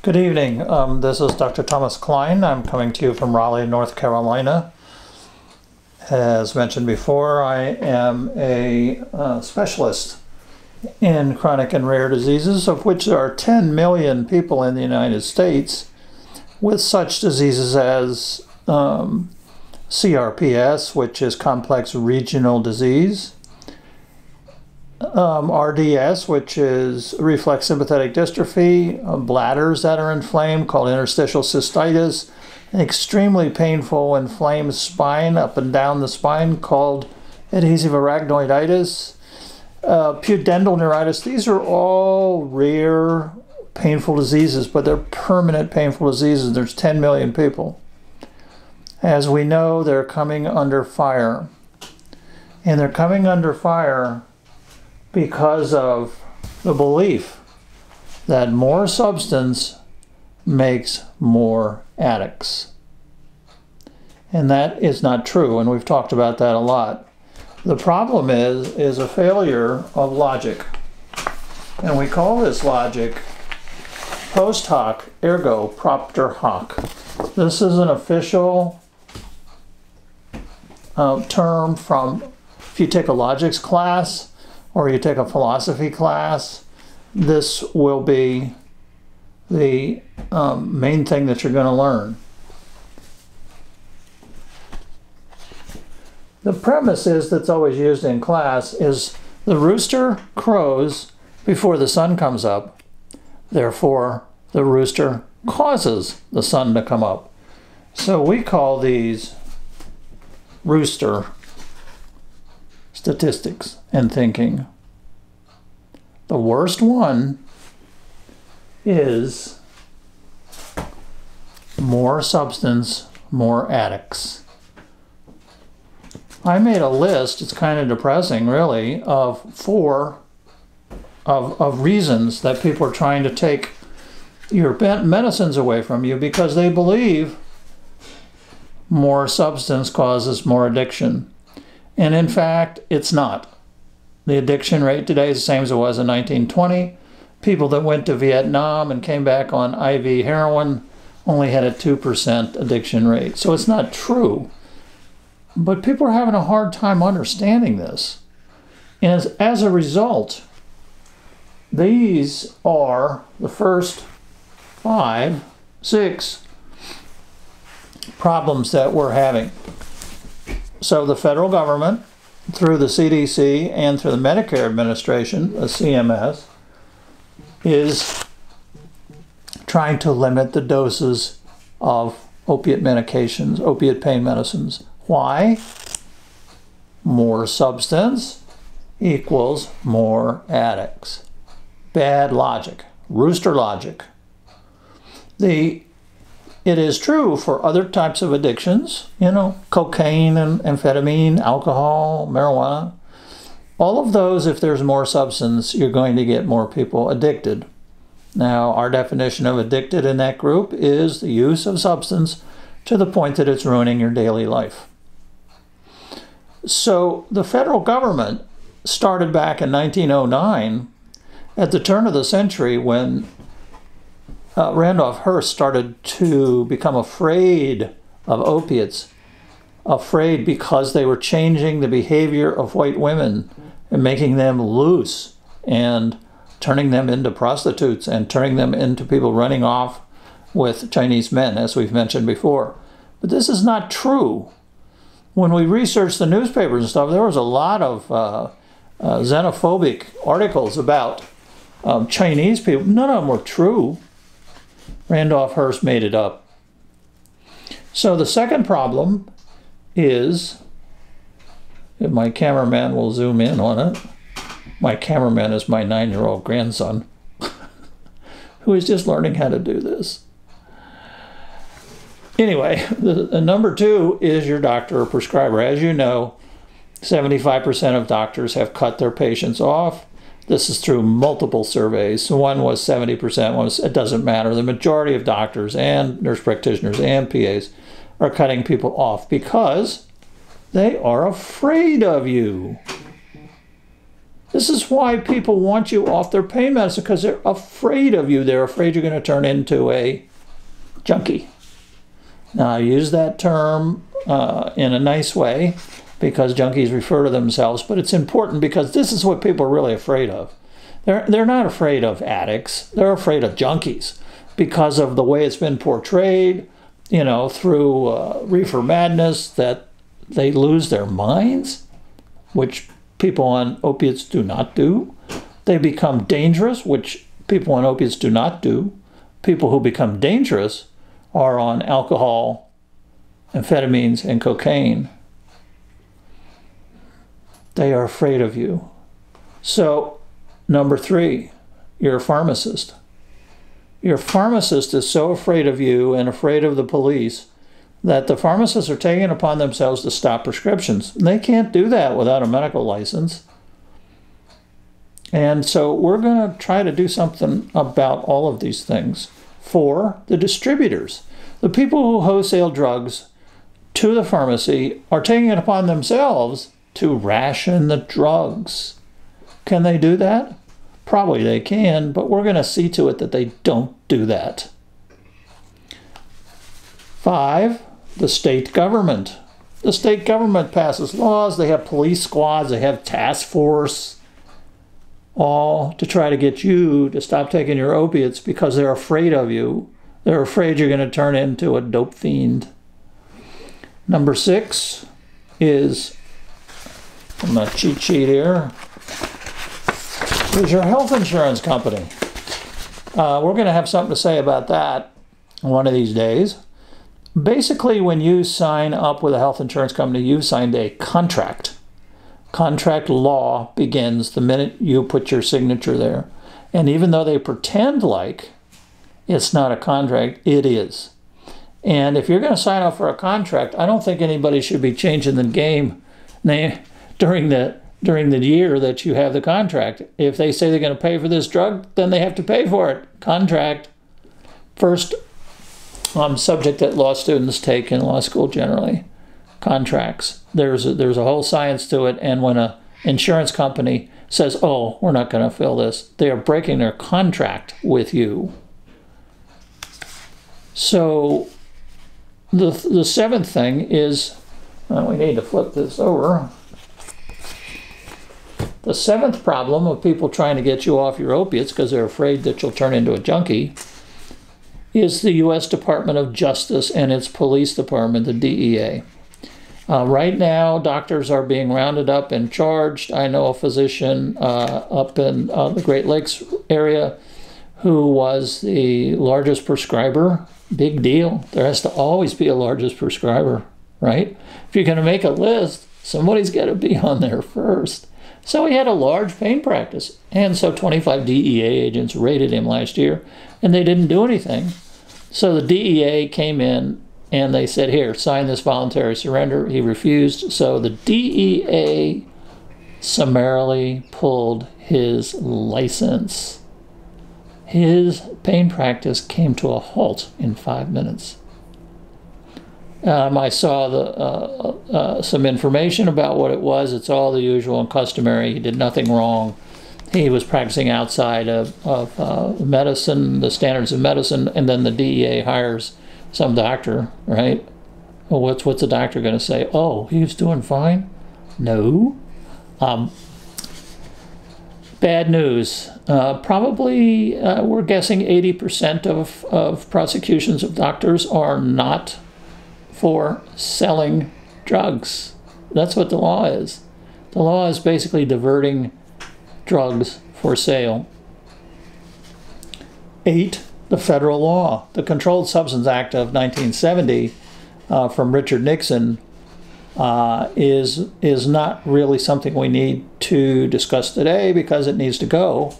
Good evening. This is Dr. Thomas Klein. I'm coming to you from Raleigh, North Carolina. As mentioned before, I am a specialist in chronic and rare diseases, of which there are 10 million people in the United States with such diseases as CRPS, which is complex regional disease, RDS, which is reflex sympathetic dystrophy, bladders that are inflamed called interstitial cystitis, an extremely painful inflamed spine up and down the spine called adhesive arachnoiditis, pudendal neuritis. These are all rare painful diseases, but they're permanent painful diseases. There's 10 million people. As we know, they're coming under fire. And they're coming under fire because of the belief that more substance makes more addicts. And that is not true, and we've talked about that a lot. The problem is a failure of logic. And we call this logic post hoc ergo propter hoc. This is an official term from, if you take a logics class, or you take a philosophy class, this will be the main thing that you're going to learn. The premise is that's always used in class is the rooster crows before the sun comes up, therefore the rooster causes the sun to come up. So we call these rooster statistics and thinking. The worst one is more substance, more addicts. I made a list, it's kind of depressing really, of four of reasons that people are trying to take your medicines away from you because they believe more substance causes more addiction. And in fact, it's not. The addiction rate today is the same as it was in 1920. People that went to Vietnam and came back on IV heroin only had a 2% addiction rate. So it's not true. But people are having a hard time understanding this. And as a result, these are the first 5, 6 problems that we're having. So the federal government, through the CDC and through the Medicare administration, the CMS, is trying to limit the doses of opiate medications, opiate pain medicines. Why? More substance equals more addicts. Bad logic, rooster logic. It is true for other types of addictions, you know, cocaine and amphetamine, alcohol, marijuana. All of those, if there's more substance, you're going to get more people addicted. Now, our definition of addicted in that group is the use of substance to the point that it's ruining your daily life. So the federal government started back in 1909, at the turn of the century, when Randolph Hearst started to become afraid of opiates, afraid because they were changing the behavior of white women and making them loose and turning them into prostitutes and turning them into people running off with Chinese men, as we've mentioned before. But this is not true. When we researched the newspapers and stuff, there was a lot of xenophobic articles about Chinese people. None of them were true. Randolph Hearst made it up. So the second problem is, if my cameraman will zoom in on it, my cameraman is my 9-year-old grandson, who is just learning how to do this. Anyway, the number 2 is your doctor or prescriber. As you know, 75% of doctors have cut their patients off. This is through multiple surveys. One was 70%, one was, it doesn't matter. The majority of doctors and nurse practitioners and PAs are cutting people off because they are afraid of you. This is why people want you off their pain medicine, because they're afraid of you. They're afraid you're going to turn into a junkie. Now, I use that term in a nice way because junkies refer to themselves, but it's important because this is what people are really afraid of. They're not afraid of addicts. They're afraid of junkies because of the way it's been portrayed, you know, through reefer madness, that they lose their minds, which people on opiates do not do. They become dangerous, which people on opiates do not do. People who become dangerous are on alcohol, amphetamines, and cocaine. They are afraid of you. So, number 3, you're a pharmacist. Your pharmacist is so afraid of you and afraid of the police that the pharmacists are taking it upon themselves to stop prescriptions. And they can't do that without a medical license. And so we're going to try to do something about all of these things for the distributors. The people who wholesale drugs to the pharmacy are taking it upon themselves to ration the drugs. Can they do that? Probably they can, but we're going to see to it that they don't do that. 5, the state government. The state government passes laws. They have police squads. They have task force, all to try to get you to stop taking your opiates because they're afraid of you. They're afraid you're going to turn into a dope fiend. Number 6 is, from my cheat sheet here, is your health insurance company. We're going to have something to say about that one of these days. Basically, when you sign up with a health insurance company, you've signed a contract. Contract law begins the minute you put your signature there. And even though they pretend like it's not a contract, it is. And if you're going to sign up for a contract, I don't think anybody should be changing the game during the year that you have the contract. If they say they're going to pay for this drug, then they have to pay for it. Contract. First subject that law students take in law school generally. Contracts. There's a whole science to it, and when an insurance company says, oh, we're not going to fill this, they are breaking their contract with you. So the 7th thing is, we need to flip this over. The 7th problem of people trying to get you off your opiates because they're afraid that you'll turn into a junkie is the U.S. Department of Justice and its police department, the DEA. Right now, doctors are being rounded up and charged. I know a physician up in the Great Lakes area who was the largest prescriber. Big deal. There has to always be a largest prescriber, right? If you're going to make a list, somebody's got to be on there first. So he had a large pain practice. And so 25 DEA agents raided him last year, and they didn't do anything. So the DEA came in, and they said, here, sign this voluntary surrender. He refused. So the DEA summarily pulled his license. His pain practice came to a halt in 5 minutes. I saw some information about what it was. It's all the usual and customary. He did nothing wrong. He was practicing outside of medicine, the standards of medicine, and then the DEA hires some doctor, right? Well, what's the doctor going to say? Oh, he was doing fine? No. Bad news. Probably, we're guessing 80% of prosecutions of doctors are not for selling drugs. That's what the law is. The law is basically diverting drugs for sale. 8, the federal law. The Controlled Substance Act of 1970 from Richard Nixon is not really something we need to discuss today because it needs to go.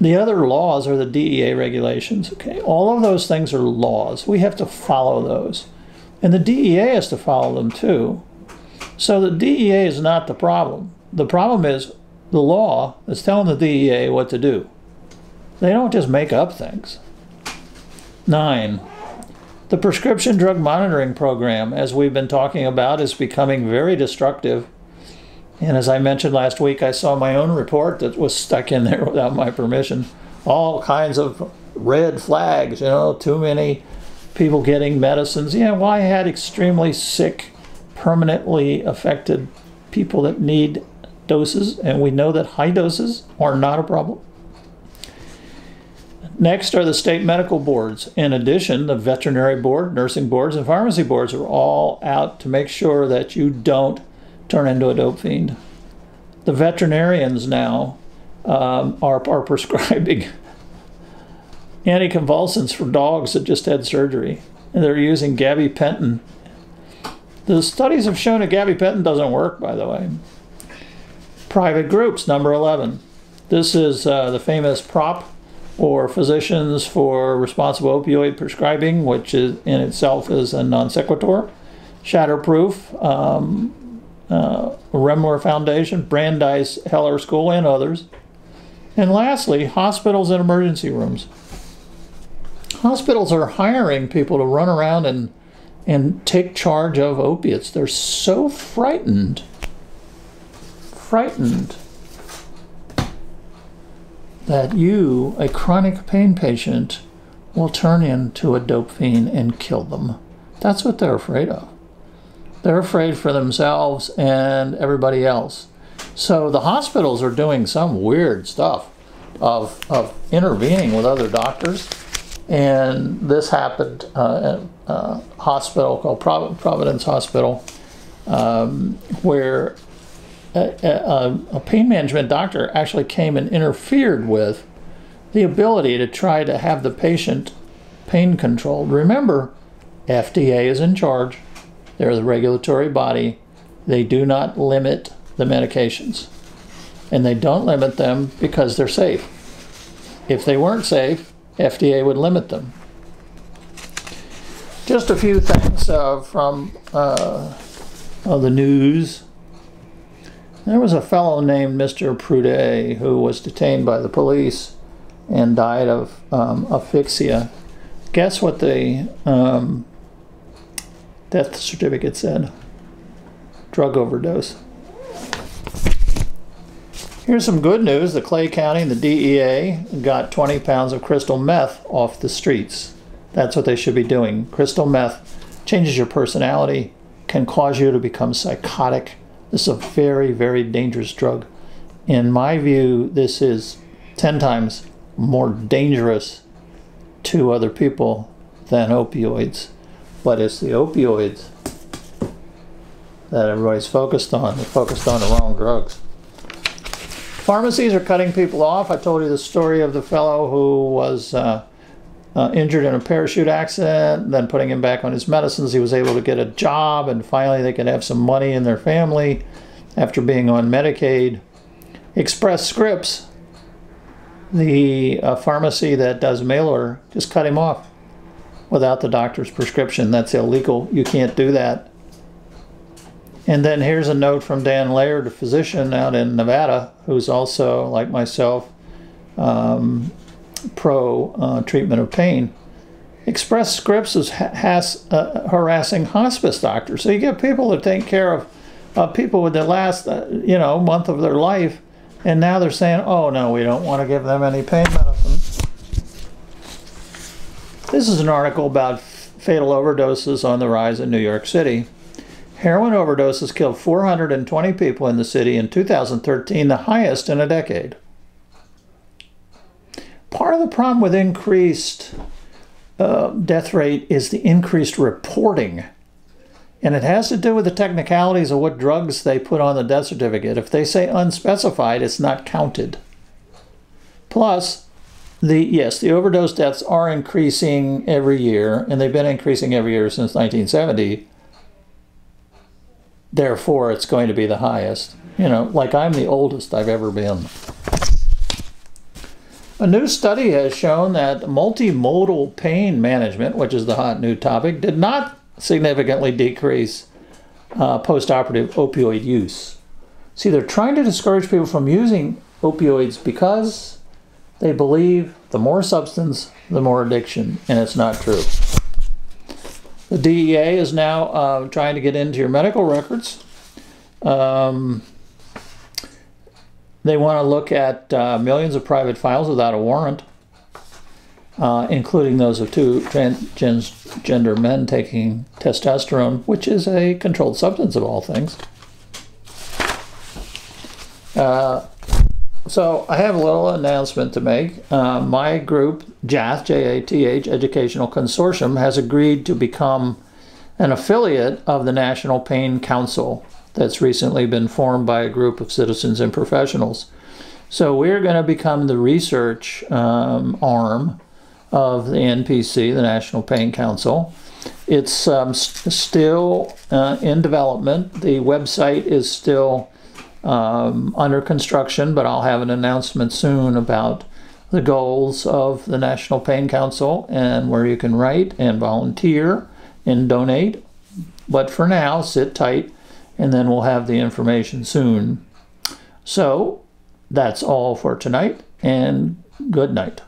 The other laws are the DEA regulations. Okay, all of those things are laws. We have to follow those. And the DEA has to follow them too. So the DEA is not the problem. The problem is the law is telling the DEA what to do. They don't just make up things. 9. The prescription drug monitoring program, as we've been talking about, is becoming very destructive. And as I mentioned last week, I saw my own report that was stuck in there without my permission. All kinds of red flags, you know, too many people getting medicines. Yeah, well, I had extremely sick, permanently affected people that need doses, and we know that high doses are not a problem. Next are the state medical boards. In addition, the veterinary board, nursing boards, and pharmacy boards are all out to make sure that you don't turn into a dope fiend. The veterinarians now are prescribing anticonvulsants for dogs that just had surgery, and they're using gabapentin. The studies have shown that gabapentin doesn't work, by the way. Private groups, number 11. This is the famous PROP, or Physicians for Responsible Opioid Prescribing, which is, in itself is a non sequitur. Shatterproof, Remler Foundation, Brandeis Heller School, and others. And lastly, hospitals and emergency rooms. Hospitals are hiring people to run around and take charge of opiates. They're so frightened that you, a chronic pain patient, will turn into a dope fiend and kill them. That's what they're afraid of. They're afraid for themselves and everybody else. So the hospitals are doing some weird stuff of intervening with other doctors. And this happened at a hospital called Providence Hospital, where a pain management doctor actually came and interfered with the ability to try to have the patient pain controlled. Remember, FDA is in charge. They're the regulatory body. They do not limit the medications. And they don't limit them because they're safe. If they weren't safe, FDA would limit them. Just a few things from the news. There was a fellow named Mr. Prudet who was detained by the police and died of asphyxia. Guess what the death certificate said? Drug overdose. Here's some good news. The Clay County and the DEA got 20 pounds of crystal meth off the streets. That's what they should be doing. Crystal meth changes your personality, can cause you to become psychotic. This is a very, very dangerous drug. In my view, this is 10 times more dangerous to other people than opioids. But it's the opioids that everybody's focused on. They're focused on the wrong drugs. Pharmacies are cutting people off. I told you the story of the fellow who was injured in a parachute accident, then putting him back on his medicines. He was able to get a job, and finally they could have some money in their family after being on Medicaid. Express Scripts, the pharmacy that does mail order, just cut him off without the doctor's prescription. That's illegal. You can't do that. And then here's a note from Dan Laird, a physician out in Nevada, who's also, like myself, pro treatment of pain. Express Scripts is harassing hospice doctors. So you get people that take care of people with the last month of their life, and now they're saying, oh no, we don't want to give them any pain medicine. This is an article about fatal overdoses on the rise in New York City. Heroin overdoses killed 420 people in the city in 2013, the highest in a decade. Part of the problem with increased death rate is the increased reporting. And it has to do with the technicalities of what drugs they put on the death certificate. If they say unspecified, it's not counted. Plus, the overdose deaths are increasing every year, and they've been increasing every year since 1970. Therefore, it's going to be the highest. Like I'm the oldest I've ever been. A new study has shown that multimodal pain management, which is the hot new topic, did not significantly decrease post-operative opioid use. See, they're trying to discourage people from using opioids because they believe the more substance, the more addiction, and it's not true. The DEA is now trying to get into your medical records. They want to look at millions of private files without a warrant, including those of 2 transgender men taking testosterone, which is a controlled substance of all things. So I have a little announcement to make. My group, JATH, J-A-T-H, Educational Consortium, has agreed to become an affiliate of the National Pain Council that's recently been formed by a group of citizens and professionals. So we're going to become the research arm of the NPC, the National Pain Council. It's still in development. The website is still under construction, but I'll have an announcement soon about the goals of the National Pain Council and where you can write and volunteer and donate. But for now, sit tight, and then we'll have the information soon. So that's all for tonight, and good night.